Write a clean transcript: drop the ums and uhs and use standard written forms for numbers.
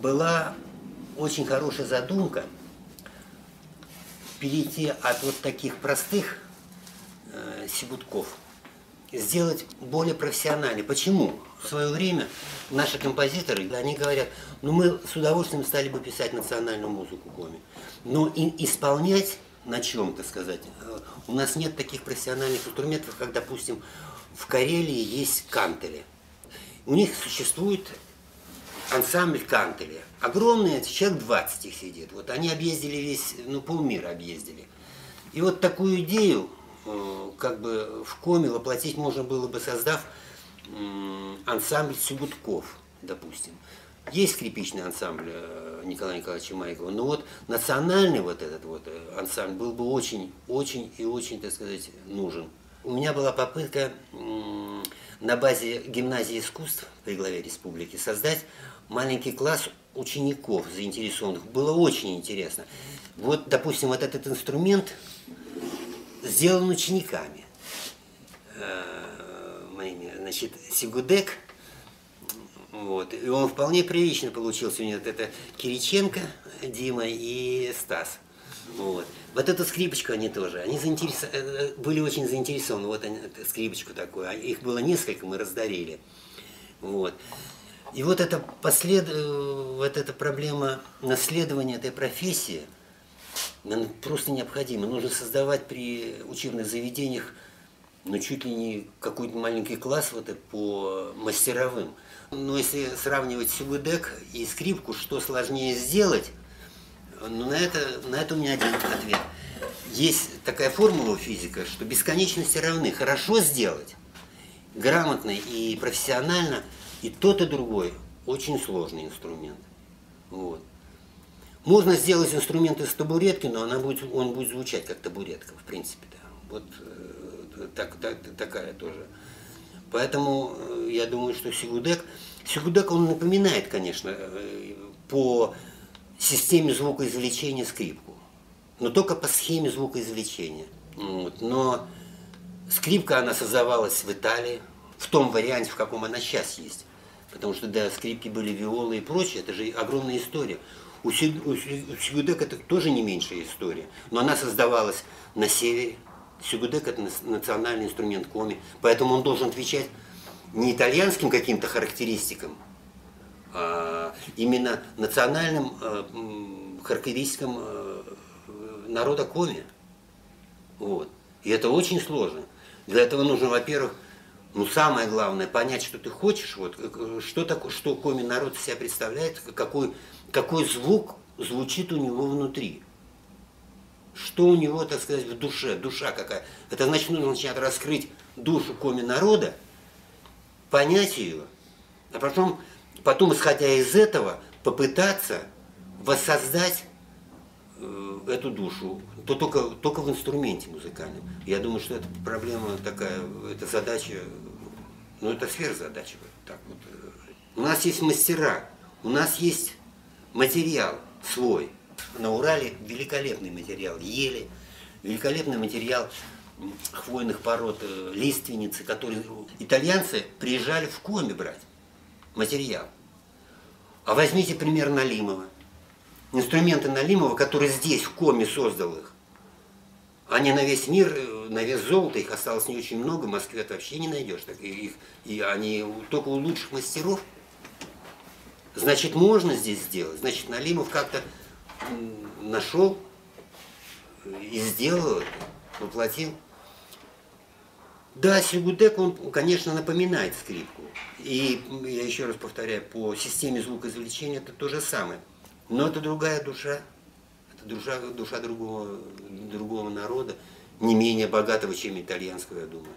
была очень хорошая задумка перейти от вот таких простых сигутков, сделать более профессиональный. Почему? В свое время наши композиторы, они говорят, ну мы с удовольствием стали бы писать национальную музыку коми, но исполнять на чем-то сказать, у нас нет таких профессиональных инструментов, как, допустим, в Карелии есть кантели. У них существует ансамбль кантели. Огромный, человек 20 их сидит. Вот они объездили весь, ну, полмира объездили. И вот такую идею, как бы в коме воплотить можно было бы, создав ансамбль сигутков, допустим. Есть скрипичный ансамбль Николая Николаевича Майкова, но вот национальный вот этот вот ансамбль был бы очень, так сказать, нужен. У меня была попытка на базе гимназии искусств при главе республики создать маленький класс учеников заинтересованных. Было очень интересно. Вот, допустим, вот этот инструмент сделан учениками. Значит, сигудек. Вот. И он вполне прилично получился. У него это Кириченко, Дима и Стас. Вот. Вот эту скрипочку они тоже, они были очень заинтересованы, вот они, скрипочку такую, их было несколько, мы раздарили. Вот. И вот эта проблема наследования этой профессии, она просто необходима. Нужно создавать при учебных заведениях, ну, чуть ли не какой-то маленький класс вот по мастеровым. Но если сравнивать сигудек и скрипку, что сложнее сделать, ну, на это у меня один ответ. Есть такая формула у физика, что бесконечности равны. Хорошо сделать, грамотно и профессионально, и тот, и другой очень сложный инструмент. Вот. Можно сделать инструмент из табуретки, но он будет звучать как табуретка, в принципе. Да. Вот такая тоже. Поэтому я думаю, что сигудек он напоминает, конечно, по системе звукоизвлечения скрипку, но только по схеме звукоизвлечения. Вот. Но скрипка, она создавалась в Италии, в том варианте, в каком она сейчас есть. Потому что до скрипки были виолы и прочее, это же огромная история. У сигудек это тоже не меньшая история, но она создавалась на севере. Сигудек это национальный инструмент коми, поэтому он должен отвечать не итальянским каким-то характеристикам, а именно национальным характеристикам народа коми. Вот. И это очень сложно. Для этого нужно, во-первых, ну, самое главное, понять, что ты хочешь, вот, что коми народ из себя представляет, какой звук звучит у него внутри. Что у него, так сказать, в душе, душа какая. Это значит, нужно начать раскрыть душу коми народа, понять ее, а потом, исходя из этого, попытаться воссоздать эту душу, то только в инструменте музыкальном. Я думаю, что это проблема такая, это задача, ну это сверхзадача. Так вот. У нас есть мастера, у нас есть материал свой. На Урале великолепный материал ели, великолепный материал хвойных пород, лиственницы, которые итальянцы приезжали в Коми брать материал. А возьмите пример Налимова. Инструменты Налимова, который здесь, в Коми, создал их. Они на весь мир, на вес золота, их осталось не очень много, в Москве ты вообще не найдешь. И они только у лучших мастеров. Значит, можно здесь сделать. Значит, Налимов как-то нашел и сделал, воплотил. Да, сигудек, он, конечно, напоминает скрипку. И я еще раз повторяю, по системе звукоизвлечения это то же самое. Но это другая душа. Это душа другого народа, не менее богатого, чем итальянского, я думаю.